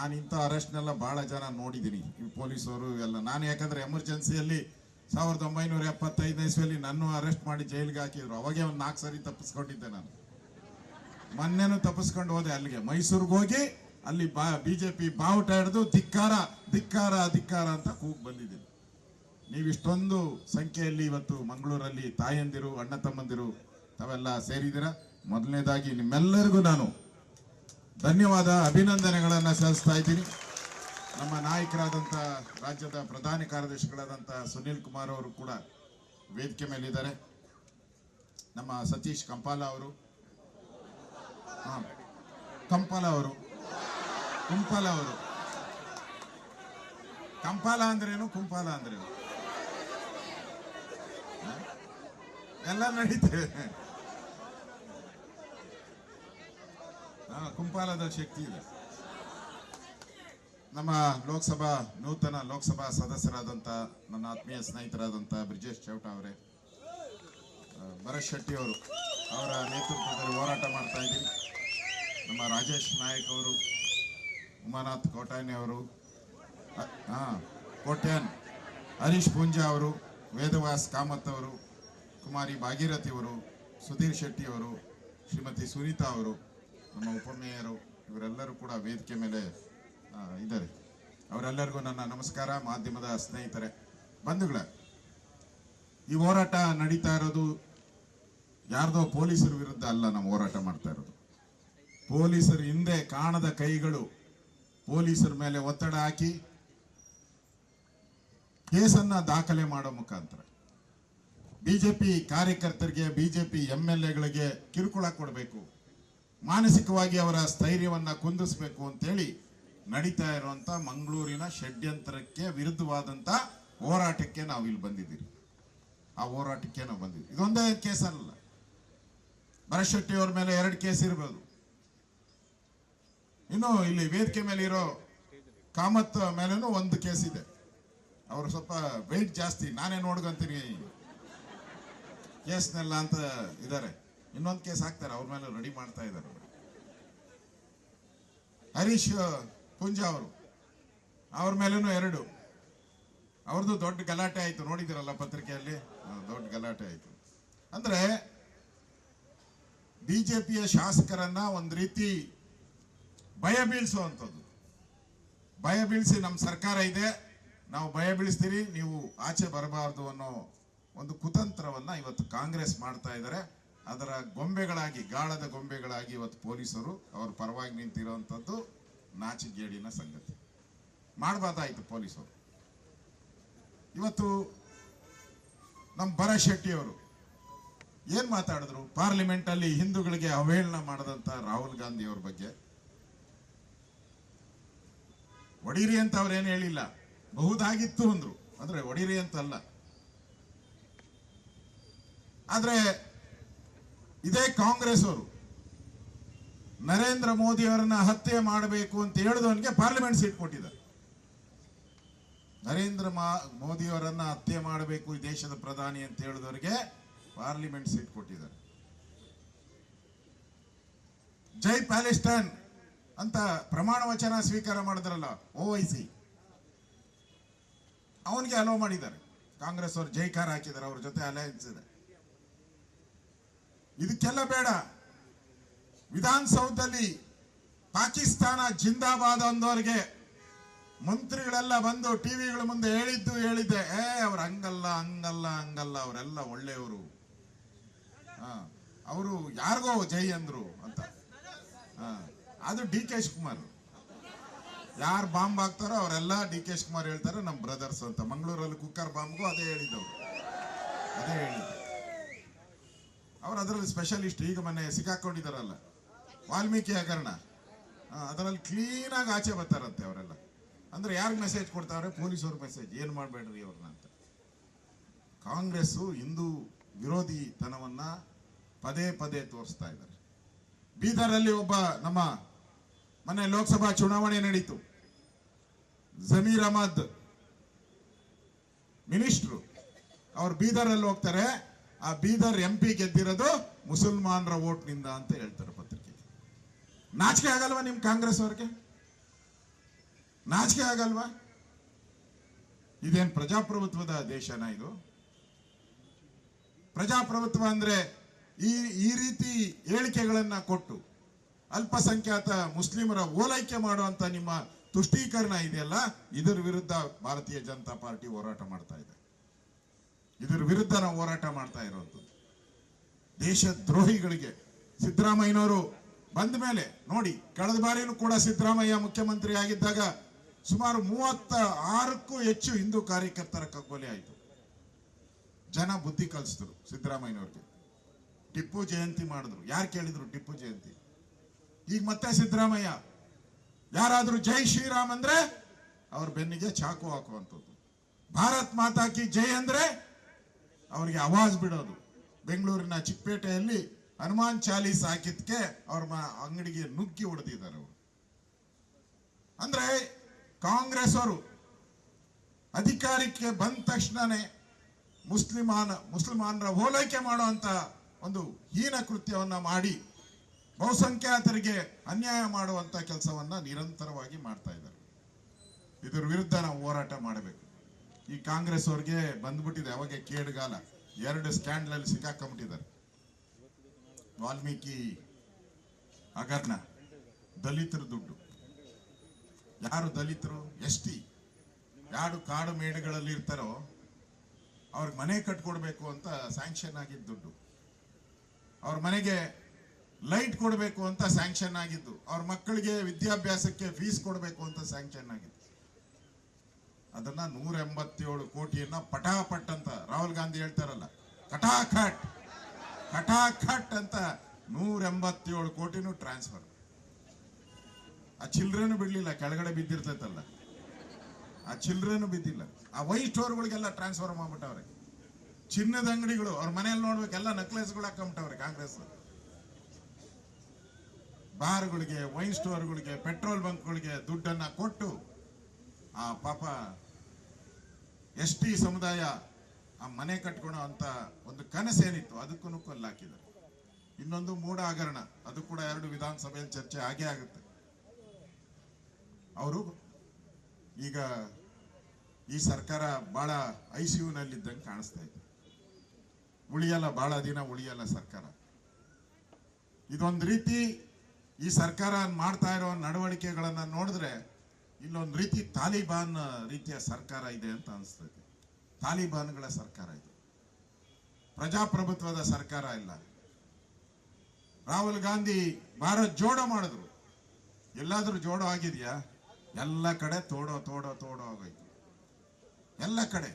ನಾನು ಇಂಥ ಅರೆಸ್ಟ್ನೆಲ್ಲ ಭಾಳ ಜನ ನೋಡಿದ್ದೀನಿ, ಈ ಪೊಲೀಸವರು ಎಲ್ಲ. ನಾನು ಯಾಕಂದ್ರೆ ಎಮರ್ಜೆನ್ಸಿಯಲ್ಲಿ 1975 ಇಸ್ವಿಯಲ್ಲಿ ನನ್ನ ಅರೆಸ್ಟ್ ಮಾಡಿ ಜೈಲಿಗೆ ಹಾಕಿದ್ರು. ಅವಾಗೇ ಒಂದು 4 ಸರಿ ತಪ್ಪಿಸ್ಕೊಂಡಿದ್ದೆ ನಾನು. ಮೊನ್ನೆನೂ ತಪ್ಪಿಸ್ಕೊಂಡು ಹೋದೆ ಅಲ್ಲಿಗೆ, ಮೈಸೂರಿಗೆ ಹೋಗಿ ಅಲ್ಲಿ ಬಿಜೆಪಿ ಬಾವುಟ ಹಿಡಿದು ಧಿಕ್ಕಾರ ಧಿಕ್ಕಾರ ಧಿಕ್ಕಾರ ಅಂತ ಕೂಗ್ ಬಂದಿದ್ದೀನಿ. ನೀವು ಇಷ್ಟೊಂದು ಸಂಖ್ಯೆಯಲ್ಲಿ ಇವತ್ತು ಮಂಗಳೂರಲ್ಲಿ ತಾಯಂದಿರು, ಅಣ್ಣ ತಮ್ಮಂದಿರು ತಾವೆಲ್ಲ ಸೇರಿದ್ದೀರ. ಮೊದಲನೇದಾಗಿ ನಿಮ್ಮೆಲ್ಲರಿಗೂ ನಾನು ಧನ್ಯವಾದ, ಅಭಿನಂದನೆಗಳನ್ನು ಸಲ್ಲಿಸ್ತಾ ಇದ್ದೀನಿ. ನಮ್ಮ ನಾಯಕರಾದಂಥ ರಾಜ್ಯದ ಪ್ರಧಾನ ಕಾರ್ಯದರ್ಶಿಗಳಾದಂಥ ಸುನೀಲ್ ಕುಮಾರ್ ಅವರು ಕೂಡ ವೇದಿಕೆ ಮೇಲಿದ್ದಾರೆ. ನಮ್ಮ ಸತೀಶ್ ಕಂಪಾಲ ಅವರು, ಕುಂಪಾಲ ಅವರು ಕಂಪಾಲ ಅಂದ್ರೇನು, ಕುಂಪಾಲ ಅಂದ್ರೇನು ಎಲ್ಲ ನಡೀತೇವೆ. ಕುಂಪಾಲದ ಶಕ್ತಿ ಇದೆ. ನಮ್ಮ ನೂತನ ಲೋಕಸಭಾ ಸದಸ್ಯರಾದಂಥ ನನ್ನ ಆತ್ಮೀಯ ಸ್ನೇಹಿತರಾದಂಥ ಬ್ರಿಜೇಶ್ ಚೌಟ ಅವರೇ, ಭರತ್ ಶೆಟ್ಟಿ ಅವರು, ಅವರ ನೇತೃತ್ವದಲ್ಲಿ ಹೋರಾಟ ಮಾಡ್ತಾ ಇದ್ದೀನಿ. ನಮ್ಮ ರಾಜೇಶ್ ನಾಯಕ್ ಅವರು, ಉಮಾನಾಥ್ ಕೋಟಾನಿ ಅವರು, ಕೋಟ್ಯಾನ್ ಹರೀಶ್ ಪೂಂಜಾ ಅವರು, ವೇದವಾಸ್ ಕಾಮತ್ ಅವರು, ಕುಮಾರಿ ಭಾಗೀರಥಿ ಅವರು, ಸುಧೀರ್ ಶೆಟ್ಟಿ ಅವರು, ಶ್ರೀಮತಿ ಸುನೀತಾ ಅವರು, ನಮ್ಮ ಉಪಮೇಯರು, ಇವರೆಲ್ಲರೂ ಕೂಡ ವೇದಿಕೆ ಮೇಲೆ ಇದ್ದಾರೆ. ಅವರೆಲ್ಲರಿಗೂ ನನ್ನ ನಮಸ್ಕಾರ. ಮಾಧ್ಯಮದ ಸ್ನೇಹಿತರೆ, ಬಂಧುಗಳೇ, ಈ ಹೋರಾಟ ನಡೀತಾ ಇರೋದು ಯಾರ್ದೋ ಪೊಲೀಸರ ವಿರುದ್ಧ ಅಲ್ಲ. ನಾವು ಹೋರಾಟ ಮಾಡ್ತಾ ಇರೋದು ಪೊಲೀಸರ ಹಿಂದೆ ಕಾಣದ ಕೈಗಳು ಪೊಲೀಸರ ಮೇಲೆ ಒತ್ತಡ ಹಾಕಿ ಕೇಸನ್ನ ದಾಖಲೆ ಮಾಡೋ ಮುಖಾಂತರ ಬಿಜೆಪಿ ಕಾರ್ಯಕರ್ತರಿಗೆ, ಬಿಜೆಪಿ MLAಗಳಿಗೆ ಕಿರುಕುಳ ಕೊಡಬೇಕು, ಮಾನಸಿಕವಾಗಿ ಅವರ ಸ್ಥೈರ್ಯವನ್ನ ಕುಂದಿಸಬೇಕು ಅಂತೇಳಿ ನಡೀತಾ ಇರುವಂತ ಮಂಗಳೂರಿನ ಷಡ್ಯಂತ್ರಕ್ಕೆ ವಿರುದ್ಧವಾದಂತ ಹೋರಾಟಕ್ಕೆ ನಾವು ಇಲ್ಲಿ ಬಂದಿದ್ದೀವಿ. ಆ ಹೋರಾಟಕ್ಕೆ ನಾವು ಬಂದಿದ್ದೀವಿ. ಇದೊಂದೇ ಕೇಸ್ ಅಲ್ಲ, ಭರತ್ ಶೆಟ್ಟಿ ಅವ್ರ ಮೇಲೆ 2 ಕೇಸ್ ಇರ್ಬೋದು. ಇನ್ನು ಇಲ್ಲಿ ವೇದಿಕೆ ಮೇಲೆ ಇರೋ ಕಾಮತ್ ಮೇಲೇನೂ 1 ಕೇಸ್ ಇದೆ. ಅವರು ಸ್ವಲ್ಪ ವೆಯ್ಟ್ ಜಾಸ್ತಿ, ನಾನೇ ನೋಡ್ಕೊಂತೀನಿ ಕೇಸ್ನೆಲ್ಲ ಅಂತ ಇದ್ದಾರೆ. ಇನ್ನೊಂದು ಕೇಸ್ ಹಾಕ್ತಾರೆ, ಅವ್ರ ಮೇಲೆ ರೆಡಿ ಮಾಡ್ತಾ ಇದ್ದಾರೆ. ಹರೀಶ್ ಪೂಂಜಾ ಅವರು, ಅವ್ರ ಮೇಲೇನೂ 2. ಅವ್ರದ್ದು ದೊಡ್ಡ ಗಲಾಟೆ ಆಯ್ತು, ನೋಡಿದಿರಲ್ಲ ಪತ್ರಿಕೆಯಲ್ಲಿ, ದೊಡ್ಡ ಗಲಾಟೆ ಆಯ್ತು. ಅಂದ್ರೆ ಬಿಜೆಪಿಯ ಶಾಸಕರನ್ನ ಒಂದು ರೀತಿ ಭಯ ಬೀಳಿಸುವಂಥದ್ದು. ಭಯ ಬೀಳಿಸಿ ನಮ್ಮ ಸರ್ಕಾರ ಇದೆ, ನಾವು ಭಯ ಬೀಳಿಸ್ತೀರಿ, ನೀವು ಆಚೆ ಬರಬಾರ್ದು ಅನ್ನೋ ಒಂದು ಕುತಂತ್ರವನ್ನ ಇವತ್ತು ಕಾಂಗ್ರೆಸ್ ಮಾಡ್ತಾ ಇದ್ದಾರೆ. ಅದರ ಗೊಂಬೆಗಳಾಗಿ, ಗಾಳದ ಗೊಂಬೆಗಳಾಗಿ ಇವತ್ತು ಪೊಲೀಸರು ಅವ್ರ ಪರವಾಗಿ ನಿಂತಿರುವಂಥದ್ದು ನಾಚಿಗೇಡಿನ ಸಂಗತಿ. ಮಾಡಬಾರ್ದಾಯ್ತು ಪೊಲೀಸರು. ಇವತ್ತು ನಮ್ಮ ಭರತ್ ಶೆಟ್ಟಿ ಅವರು ಏನ್ ಮಾತಾಡಿದ್ರು ಪಾರ್ಲಿಮೆಂಟ್ ಅಲ್ಲಿ, ಹಿಂದೂಗಳಿಗೆ ಅವಹೇಳನ ಮಾಡದಂತ ರಾಹುಲ್ ಗಾಂಧಿ ಅವ್ರ ಬಗ್ಗೆ. ಒಡಿರಿ ಅಂತ ಅವ್ರೇನು ಹೇಳಿಲ್ಲ, ಬಹುದಾಗಿತ್ತು ಅಂದ್ರು, ಅಂದ್ರೆ ಒಡಿರಿ ಅಂತಲ್ಲ. ಆದ್ರೆ ಇದೇ ಕಾಂಗ್ರೆಸ್ ಅವರು ನರೇಂದ್ರ ಮೋದಿ ಅವರನ್ನ ಹತ್ಯೆ ಮಾಡಬೇಕು ಅಂತ ಹೇಳಿದವನಿಗೆ ಪಾರ್ಲಿಮೆಂಟ್ ಸೀಟ್ ಕೊಟ್ಟಿದ್ದಾರೆ. ನರೇಂದ್ರ ಮೋದಿ ಅವರನ್ನ ಹತ್ಯೆ ಮಾಡಬೇಕು ಈ ದೇಶದ ಪ್ರಧಾನಿ ಅಂತ ಹೇಳಿದವರಿಗೆ ಪಾರ್ಲಿಮೆಂಟ್ ಸೀಟ್ ಕೊಟ್ಟಿದ್ದಾರೆ. ಜೈ ಪ್ಯಾಲೆಸ್ಟೈನ್ ಅಂತ ಪ್ರಮಾಣ ವಚನ ಸ್ವೀಕಾರ ಮಾಡಿದ್ರಲ್ಲ OIC, ಅವನಿಗೆ ಅಲೋ ಮಾಡಿದ್ದಾರೆ. ಕಾಂಗ್ರೆಸ್ ಅವರು ಜೈಕಾರ ಹಾಕಿದ್ದಾರೆ, ಅವ್ರ ಜೊತೆ ಅಲಯನ್ಸ್ ಇದೆ. ಇದಕ್ಕೆಲ್ಲ ಬೇಡ. ವಿಧಾನಸೌಧದಲ್ಲಿ ಪಾಕಿಸ್ತಾನ ಜಿಂದಾಬಾದ್ ಅಂದವರಿಗೆ ಮಂತ್ರಿಗಳೆಲ್ಲ ಬಂದು ಟಿವಿಗಳ ಮುಂದೆ ಹೇಳಿದ್ದೆ, ಅವ್ರು ಹಂಗಲ್ಲ ಹಂಗಲ್ಲ ಹಂಗಲ್ಲ, ಅವರೆಲ್ಲ ಒಳ್ಳೆಯವರು, ಅವರು ಯಾರಿಗೋ ಜೈ ಅಂದ್ರು ಅಂತ. ಅದು DK ಶಿವಕುಮಾರ್. ಯಾರು ಬಾಂಬ್ ಹಾಕ್ತಾರೋ ಅವರೆಲ್ಲ DK ಶಿವಕುಮಾರ್ ಹೇಳ್ತಾರೆ ನಮ್ಮ ಬ್ರದರ್ಸ್ ಅಂತ. ಮಂಗಳೂರಲ್ಲಿ ಕುಕ್ಕರ್ ಬಾಂಬ್ಗೂ ಅದೇ ಹೇಳಿದ್ದವ್ರು, ಅದೇ ಹೇಳಿದ್ದು. ಅವ್ರು ಅದರಲ್ಲಿ ಸ್ಪೆಷಲಿಸ್ಟ್. ಈಗ ಮೊನ್ನೆ ಸಿಕ್ಕಾಕೊಂಡಿದಾರಲ್ಲ ವಾಲ್ಮೀಕಿ ಹಗರಣ, ಅದರಲ್ಲಿ ಕ್ಲೀನ್ ಆಗಿ ಆಚೆ ಬರ್ತಾರಂತೆ ಅವರೆಲ್ಲ. ಅಂದ್ರೆ ಯಾರಿಗೆ ಮೆಸೇಜ್ ಕೊಡ್ತಾವ್ರೆ? ಪೊಲೀಸವ್ರ ಮೆಸೇಜ್, ಏನ್ ಮಾಡಬೇಡ್ರಿ ಅವ್ರನ್ನ ಅಂತ. ಕಾಂಗ್ರೆಸ್ ಹಿಂದೂ ವಿರೋಧಿತನವನ್ನ ಪದೇ ಪದೇ ತೋರಿಸ್ತಾ ಇದ್ದಾರೆ. ಬೀದರಲ್ಲಿ ಒಬ್ಬ ನಮ್ಮ ಮೊನ್ನೆ ಲೋಕಸಭಾ ಚುನಾವಣೆ ನಡೀತು, ಜಮೀರ್ ಅಹಮದ್ ಮಿನಿಸ್ಟ್ರು, ಅವ್ರು ಬೀದರಲ್ಲಿ ಹೋಗ್ತಾರೆ. ಆ ಬೀದರ್ MP ಗೆದ್ದಿರೋದು ಮುಸಲ್ಮಾನರ ವೋಟ್ನಿಂದ ಅಂತ ಹೇಳ್ತಾರೆ ಪತ್ರಿಕೆ. ನಾಚಿಕೆ ಆಗಲ್ವಾ ನಿಮ್ ಕಾಂಗ್ರೆಸ್ ಅವ್ರಿಗೆ? ನಾಚಿಕೆ ಆಗಲ್ವಾ? ಇದೇನ್ ಪ್ರಜಾಪ್ರಭುತ್ವದ ದೇಶನ ಇದು? ಪ್ರಜಾಪ್ರಭುತ್ವ ಅಂದ್ರೆ ಈ ರೀತಿ ಹೇಳಿಕೆಗಳನ್ನ ಕೊಟ್ಟು ಅಲ್ಪಸಂಖ್ಯಾತ ಮುಸ್ಲಿಮರ ಓಲೈಕೆ ಮಾಡುವಂತ ನಿಮ್ಮ ತುಷ್ಟೀಕರಣ ಇದೆಯಲ್ಲ, ಇದರ ವಿರುದ್ಧ ಭಾರತೀಯ ಜನತಾ ಪಾರ್ಟಿ ಹೋರಾಟ ಮಾಡ್ತಾ ಇದೆ. ಇದರ ವಿರುದ್ಧ ನಾವು ಹೋರಾಟ ಮಾಡ್ತಾ ಇರೋದು. ದೇಶ ದ್ರೋಹಿಗಳಿಗೆ ಸಿದ್ದರಾಮಯ್ಯನವರು ಬಂದ ಮೇಲೆ ನೋಡಿ, ಕಳೆದ ಬಾರಿನೂ ಕೂಡ ಸಿದ್ದರಾಮಯ್ಯ ಮುಖ್ಯಮಂತ್ರಿ ಆಗಿದ್ದಾಗ ಸುಮಾರು 36ಕ್ಕೂ ಹೆಚ್ಚು ಹಿಂದೂ ಕಾರ್ಯಕರ್ತರ ಕಗ್ಗೊಲೆ ಆಯಿತು. ಜನ ಬುದ್ಧಿ ಕಲಿಸಿದ್ರು ಸಿದ್ದರಾಮಯ್ಯನವ್ರಿಗೆ. ಟಿಪ್ಪು ಜಯಂತಿ ಮಾಡಿದ್ರು. ಯಾರು ಕೇಳಿದ್ರು ಟಿಪ್ಪು ಜಯಂತಿ? ಈಗ ಮತ್ತೆ ಸಿದ್ದರಾಮಯ್ಯ ಯಾರಾದ್ರೂ ಜೈ ಶ್ರೀರಾಮ್ ಅಂದ್ರೆ ಅವ್ರ ಬೆನ್ನಿಗೆ ಚಾಕು ಹಾಕುವಂಥದ್ದು. ಭಾರತ್ ಮಾತಾ ಕಿ ಜೈ ಅಂದ್ರೆ ಅವ್ರಿಗೆ ಆವಾಜ್ ಬಿಡೋದು. ಬೆಂಗಳೂರಿನ ಚಿಕ್ಕಪೇಟೆಯಲ್ಲಿ ಹನುಮಾನ್ ಚಾಲೀಸ್ ಹಾಕಿದ್ಕೆ ಅವ್ರ ಅಂಗಡಿಗೆ ನುಗ್ಗಿ ಹೊಡೆದಿದ್ದಾರೆ ಅವರು. ಅಂದ್ರೆ ಕಾಂಗ್ರೆಸ್ ಅವರು ಅಧಿಕಾರಕ್ಕೆ ಬಂದ ತಕ್ಷಣನೇ ಮುಸ್ಲಿಮಾನರ ಓಲೈಕೆ ಮಾಡುವಂತ ಒಂದು ಹೀನ ಕೃತ್ಯವನ್ನ ಮಾಡಿ ಬಹುಸಂಖ್ಯಾತರಿಗೆ ಅನ್ಯಾಯ ಮಾಡುವಂತ ಕೆಲಸವನ್ನ ನಿರಂತರವಾಗಿ ಮಾಡ್ತಾ ಇದ್ದಾರೆ. ಇದರ ವಿರುದ್ಧ ನಾವು ಹೋರಾಟ ಮಾಡಬೇಕು. ಈ ಕಾಂಗ್ರೆಸ್ ಅವ್ರಿಗೆ ಬಂದ್ಬಿಟ್ಟಿದೆ ಅವಾಗ ಕೇಡುಗಾಲ. 2 ಸ್ಕ್ಯಾಂಡಲ್ ಸಿಕ್ಕಾಕೊಂಡ್ಬಿಟ್ಟಿದ್ದಾರೆ. ವಾಲ್ಮೀಕಿ ಹಗರಣ, ದಲಿತರ ದುಡ್ಡು. ಯಾರು ದಲಿತರು? ST ಯಾರು ಕಾಡು ಮೇಡುಗಳಲ್ಲಿ ಇರ್ತಾರೋ ಅವ್ರಿಗೆ ಮನೆ ಕಟ್ಕೊಡ್ಬೇಕು ಅಂತ ಸ್ಯಾಂಕ್ಷನ್ ಆಗಿದ್ದ ದುಡ್ಡು, ಅವ್ರ ಮನೆಗೆ ಲೈಟ್ ಕೊಡಬೇಕು ಅಂತ ಸ್ಯಾಂಕ್ಷನ್ ಆಗಿದ್ದು, ಅವ್ರ ಮಕ್ಕಳಿಗೆ ವಿದ್ಯಾಭ್ಯಾಸಕ್ಕೆ ಫೀಸ್ ಕೊಡಬೇಕು ಅಂತ ಸ್ಯಾಂಕ್ಷನ್ ಆಗಿದ್ದು, ಅದನ್ನ 187 ಕೋಟಿಯನ್ನ ಪಟಾಪಟ್ ಅಂತ ರಾಹುಲ್ ಗಾಂಧಿ ಹೇಳ್ತಾರಲ್ಲ, ಕಟಾಖಟ್ ಅಂತ 187 ಕೋಟಿನೂ ಟ್ರಾನ್ಸ್ಫರ್. ಆ ಚಿಲ್ಡ್ರನ್ ಬಿಡ್ಲಿಲ್ಲ, ಕೆಳಗಡೆ ಬಿದ್ದಿರ್ತೈತಲ್ಲ, ಆ ಚಿಲ್ಡ್ರನ್ ಬಿದ್ದಿಲ್ಲ. ಆ ವೈನ್ ಸ್ಟೋರ್ಗಳಿಗೆಲ್ಲ ಟ್ರಾನ್ಸ್ಫರ್ ಮಾಡ್ಬಿಟ್ಟವ್ರೆ. ಚಿನ್ನದ ಅಂಗಡಿಗಳು ಅವ್ರ ಮನೆಯಲ್ಲಿ ನೋಡ್ಬೇಕೆಲ್ಲ ನಕ್ಲೆಸ್ಗಳು ಹಾಕೊಂಬಿಟ್ಟವ್ರೆ ಕಾಂಗ್ರೆಸ್. ಬಾರ್ಗಳಿಗೆ, ವೈನ್ ಸ್ಟೋರ್ಗಳಿಗೆ, ಪೆಟ್ರೋಲ್ ಬಂಕ್ಗಳಿಗೆ ದುಡ್ಡನ್ನ ಕೊಟ್ಟು ಆ ಪಾಪ ST ಸಮುದಾಯ ಆ ಮನೆ ಕಟ್ಕೊಳೋ ಅಂತ ಒಂದು ಕನಸೇನಿತ್ತು ಅದಕ್ಕೂ ಕಲ್ಲು ಹಾಕಿದ್ದಾರೆ. ಇನ್ನೊಂದು ಮೂಢ ಹಗರಣ, ಅದು ಕೂಡ 2 ವಿಧಾನಸಭೆಯಲ್ಲಿ ಚರ್ಚೆ ಆಗೇ ಆಗುತ್ತೆ. ಅವರು ಈಗ ಈ ಸರ್ಕಾರ ಬಹಳ ICU ನಲ್ಲಿದ್ದಂಗೆ ಕಾಣಿಸ್ತಾ ಇದೆ. ಉಳಿಯಲ್ಲ, ಬಹಳ ದಿನ ಉಳಿಯಲ್ಲ ಸರ್ಕಾರ. ಇದೊಂದು ರೀತಿ ಈ ಸರ್ಕಾರ ಮಾಡ್ತಾ ಇರೋ ನಡವಳಿಕೆಗಳನ್ನ ನೋಡಿದ್ರೆ ಇಲ್ಲೊಂದು ರೀತಿ ತಾಲಿಬಾನ್ ರೀತಿಯ ಸರ್ಕಾರ ಇದೆ ಅಂತ ಅನಿಸ್ತದೆ. ತಾಲಿಬಾನ್ಗಳ ಸರ್ಕಾರ ಇದು, ಪ್ರಜಾಪ್ರಭುತ್ವದ ಸರ್ಕಾರ ಇಲ್ಲ. ರಾಹುಲ್ ಗಾಂಧಿ ಭಾರತ್ ಜೋಡೋ ಮಾಡಿದ್ರು. ಎಲ್ಲಾದ್ರೂ ಜೋಡೋ ಆಗಿದೆಯಾ? ಎಲ್ಲ ಕಡೆ ತೋಡೋ ಆಗೋಯ್ತು. ಎಲ್ಲ ಕಡೆ